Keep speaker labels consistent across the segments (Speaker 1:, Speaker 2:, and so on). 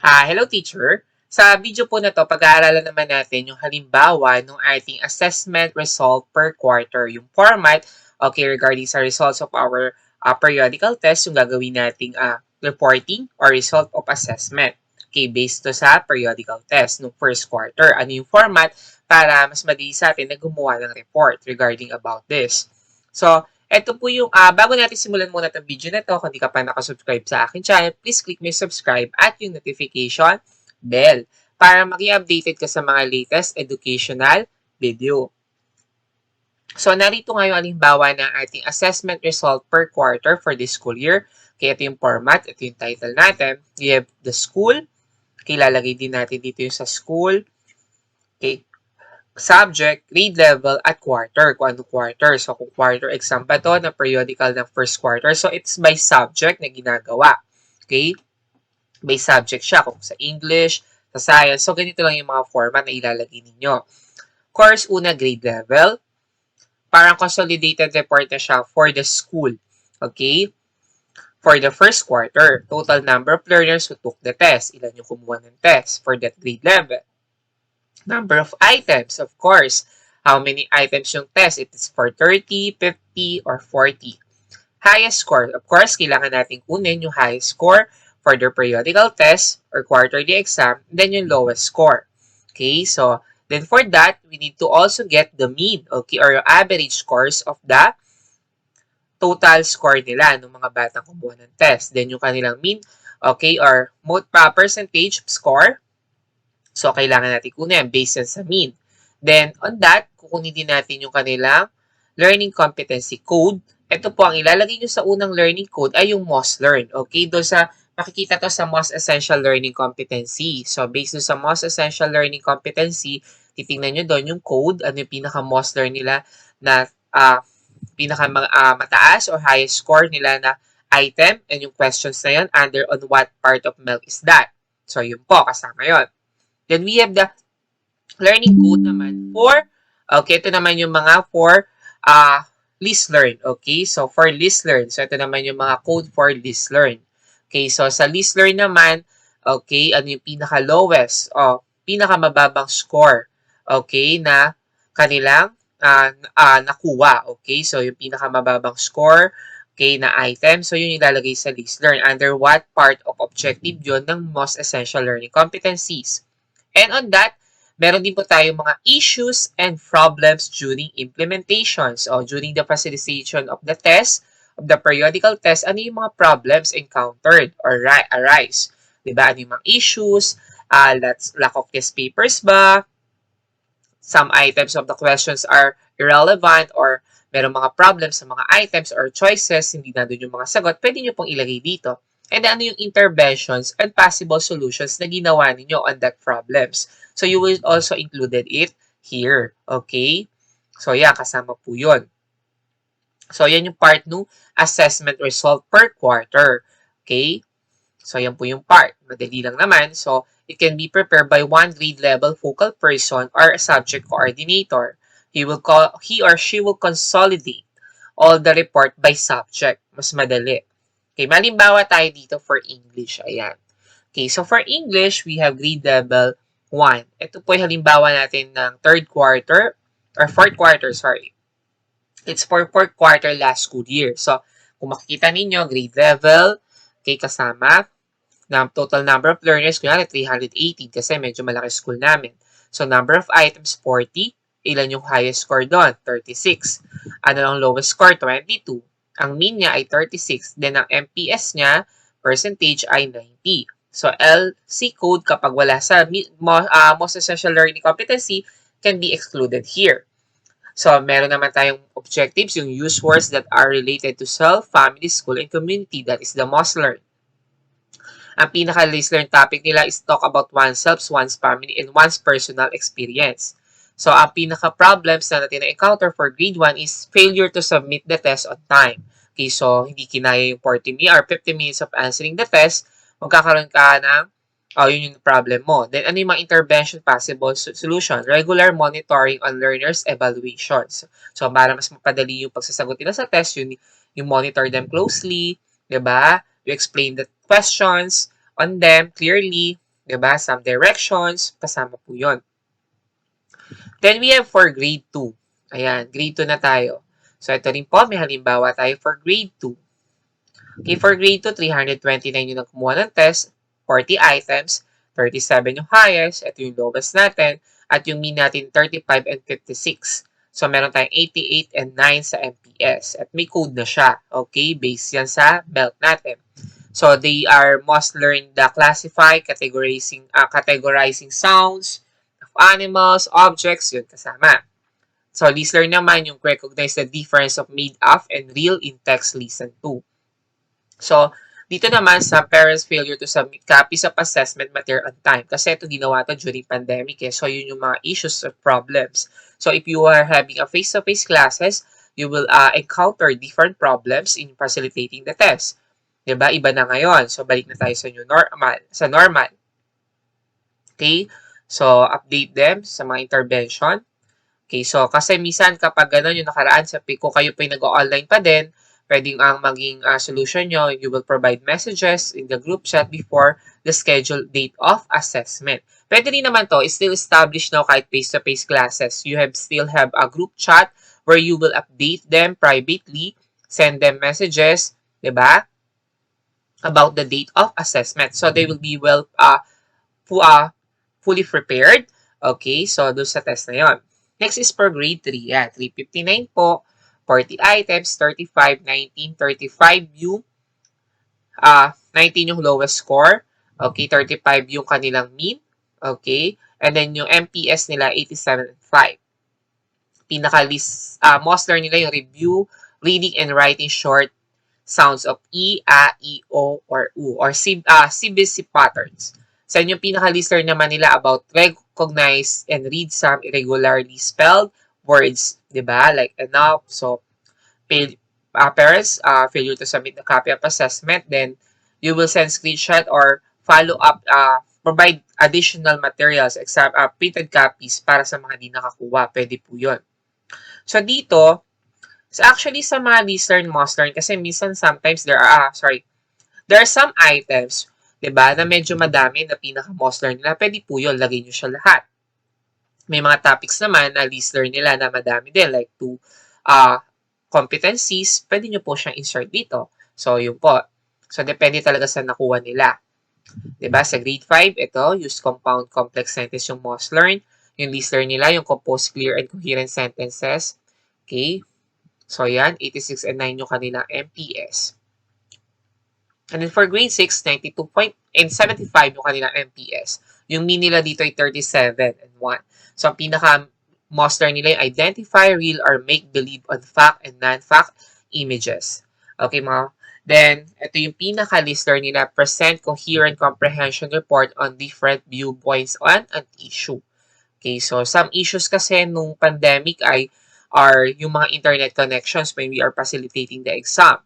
Speaker 1: Hello teacher. Sa video po na to, pag-aaralan naman natin yung halimbawa ng ating assessment result per quarter. Yung format, okay, regarding sa results of our periodical test, yung gagawin nating reporting or result of assessment. Okay, based to sa periodical test ng first quarter. Ano yung format para mas madali sa atin na gumawa ng report regarding about this. So, ito po yung, bago natin simulan muna itong video na to, kung di ka pa nakasubscribe sa akin channel, please click mo yung subscribe at yung notification bell para maging updated ka sa mga latest educational video. So, narito nga yung halimbawa ng ating assessment result per quarter for this school year. Kaya ito yung format, ito yung title natin. We have the school. Okay, lalagay din natin dito yung sa school. Okay, subject, grade level, at quarter. Kung ano quarter. So, kung quarter exam ba to na periodical ng first quarter. So, it's by subject na ginagawa. Okay? By subject siya. Kung sa English, sa science. So, ganito lang yung mga format na ilalagay ninyo. Course, una, grade level. Parang consolidated report na siya for the school. Okay? For the first quarter, total number of learners who took the test. Ilan yung kumuha ng test for that grade level. Number of items, of course. How many items yung test? It is for 30, 50, or 40. Highest score. Of course, kailangan natin kunin yung highest score for the periodical test or quarterly exam, then yung lowest score. Okay, so then for that, we need to also get the mean, okay, or yung average scores of the total score nila ng mga batang kumuha ng test. Then yung kanilang mean, okay, or percentage score. So, kailangan natin kunin based sa mean. Then, on that, kukunin din natin yung kanilang learning competency code. Ito po, ang ilalagay nyo sa unang learning code ay yung most learn. Okay? Doon sa, makikita to sa most essential learning competency. So, based sa most essential learning competency, titingnan nyo doon yung code, ano yung pinaka-most learn nila na pinaka-mataas or highest score nila na item and yung questions na yun under on what part of milk is that. So, yun po, kasama yun. Then we have the learning code naman for, okay, ito naman yung mga for list learn. Okay, so for list learn. So ito naman yung mga code for list learn. Okay, so sa list learn naman, okay, ano yung pinaka-lowest o pinaka-mababang score, okay, na kanilang nakuha. Okay, so yung pinaka-mababang score, okay, na item. So yun yung ilalagay sa list learn. Under what part of objective yun ng most essential learning competencies. And on that, meron din po tayo mga issues and problems during implementations o during the facilitation of the test, of the periodical test, ano yung mga problems encountered or arise. Diba? Ano yung mga issues? Lack of test papers ba? Some items of the questions are irrelevant or merong mga problems sa mga items or choices, hindi na doon yung mga sagot, pwede nyo pong ilagay dito. And ano yung interventions and possible solutions na ginawa ninyo on that problems. So, you will also included it here. Okay? So, yan, kasama po yun. So, yan yung part ng assessment result per quarter. Okay? So, yan po yung part. Madali lang naman. So, it can be prepared by one grade level focal person or a subject coordinator. He or she will consolidate all the report by subject. Mas madali. Okay, malimbawa tayo dito for English. Ayan. Okay, so for English, we have grade level 1. Ito po yung halimbawa natin ng third quarter, or fourth quarter, sorry. It's for fourth quarter last school year. So, kung makikita ninyo, grade level, okay, kasama, na total number of learners, kunyari 380 kasi medyo malaki school namin. So, number of items, 40. Ilan yung highest score doon? 36. Ano lang lowest score? 22. Ang mean niya ay 36. Then, ang MPS niya, percentage ay 90. So, LC code kapag wala sa most essential learning competency can be excluded here. So, meron naman tayong objectives, yung use words that are related to self, family, school, and community. That is the most learned. Ang pinaka-least learned topic nila is talk about oneself, one's family, and one's personal experience. So, ang pinaka-problems na natin na-encounter for grade 1 is failure to submit the test on time. Okay, so, hindi kinaya yung 40 minutes or 50 minutes of answering the test, magkakaroon ka ng, yun yung problem mo. Then, ano yung mga intervention possible solution? Regular monitoring on learners' evaluations. So, para mas mapadali yung pagsasagot nila sa test, you monitor them closely, diba? You explain the questions on them clearly, Diba? Some directions, kasama po yun. Then we have for grade 2. Ayan, grade 2 na tayo. So, ito rin po, may halimbawa tayo for grade 2. Okay, for grade 2, 329 yung kumuha ng test, 40 items, 37 yung highest, ito yung lowest natin, at yung mean natin 35 and 56. So, meron tayong 88 and 9 sa MPS. At may code na siya. Okay, based yan sa belt natin. So, they are must learn the classify, categorizing sounds of animals, objects, yun kasama. So, listener naman yung recognize the difference of made up and real in text listen to. So, dito naman sa parents' failure to submit copies of assessment material on time. Kasi ito ginawa to during pandemic eh. So, yun yung mga issues or problems. So, if you are having a face-to-face classes, you will encounter different problems in facilitating the test. Diba? Iba na ngayon. So, balik na tayo sa normal. Okay? So, update them sa mga intervention. Okay, so kasi minsan kapag gano'n yung nakaraan sa kung kayo pa yung nag-online pa din, pwedeng ang maging solution nyo, you will provide messages in the group chat before the scheduled date of assessment. Pwede rin naman to, is still established now kahit face-to-face classes. You still have a group chat where you will update them privately, send them messages, diba? About the date of assessment. So they will be fully prepared. Okay, so doon sa test na yon. Next is for grade 3. Yan, 359 po. 40 items, 35, 19, 35 yung 19 yung lowest score. Okay, 35 yung kanilang mean. Okay, and then yung MPS nila 87.5. Most learn nila yung review, reading and writing short sounds of E, A, E, O, or U, or CBC patterns. Sa inyong pinaka-listener naman nila about recognize and read some irregularly spelled words, di ba? Like enough. So, parents, failure to submit the copy of assessment, then you will send screenshot or follow up, provide additional materials, printed copies para sa mga di nakakuha. Pwede po yun. So, dito, actually sa mga listener must learn, kasi minsan sometimes there are some items, diba, na medyo madami na pinaka-must learn nila. Pwede po yun, lagay nyo siya lahat. May mga topics naman na list learn nila na madami din, like 2 competencies, pwede nyo po siyang insert dito. So, yun po. So, depende talaga sa nakuha nila. Diba, sa grade 5, ito, use compound complex sentence yung must learn. Yung list learn nila, yung compose clear and coherent sentences. Okay. So, yan, 86 and 9 yung kanilang MPS. And then for grade 6, 92 and 75 yung kanilang MPS. Yung mean nila dito ay 37 and 1. So, ang pinaka-most learn nila yung identify, real, or make believe on fact and non-fact images. Okay, mga. Then, ito yung pinaka-list learn nila, present coherent comprehension report on different viewpoints on an issue. Okay, so some issues kasi nung pandemic are yung mga internet connections when we are facilitating the exam.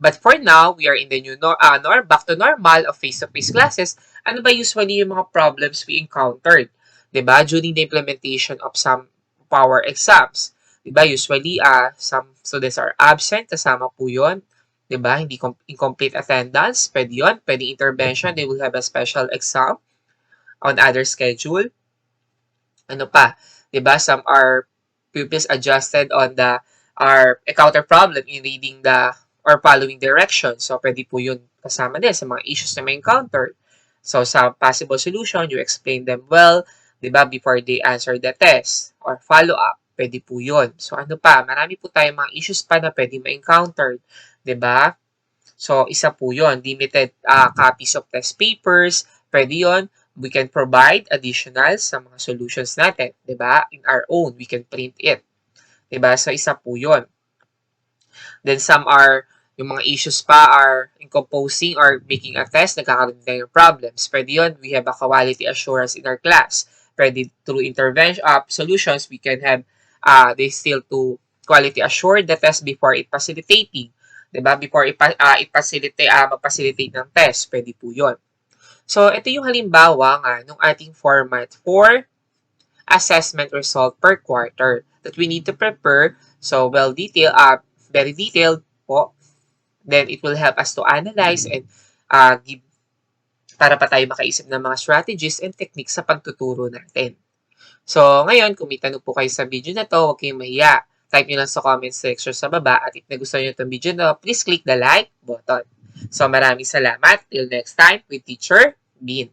Speaker 1: But for now, we are in the new back to normal of face-to-face classes. Ano ba usually yung mga problems we encountered? Diba? During the implementation of some power exams. Diba? Usually, some students are absent. Kasama po yun. Diba? Hindi incomplete attendance. Pwede yun. Pwede intervention. They will have a special exam on other schedule. Ano pa? Diba? Some are pupils adjusted on our encounter problem in reading or following directions. So, pwede po yun kasama din sa mga issues na may encounter. So, sa possible solution, you explain them well, diba, before they answer the test or follow up. Pwede po yun. So, ano pa? Marami po tayong mga issues pa na pwede ma-encounter. Diba? So, isa po yun. Limited copies of test papers. Pwede yun. We can provide additional sa mga solutions natin. Diba? In our own, we can print it. Diba? So, isa po yun. Then, some are yung mga issues pa are in composing or making a test, nagkakaroon din ng problems. Pwede yun, we have a quality assurance in our class. Pwede through intervention solutions, we can have they still to quality assure the test before it facilitating. Diba? Before mag-facilitate ng test, pwede po yun. So, ito yung halimbawa nga nung ating format for assessment result per quarter that we need to prepare. So, very detailed po. Then, it will help us to analyze and give para pa tayo makaisip ng mga strategies and techniques sa pagtuturo natin. So, ngayon, kung may tanong po kayo sa video na to, huwag kayong mahiya. Type nyo lang sa comment section sa baba at if nagustuhan nyo itong video na, please click the like button. So, maraming salamat. Till next time with Teacher Bean.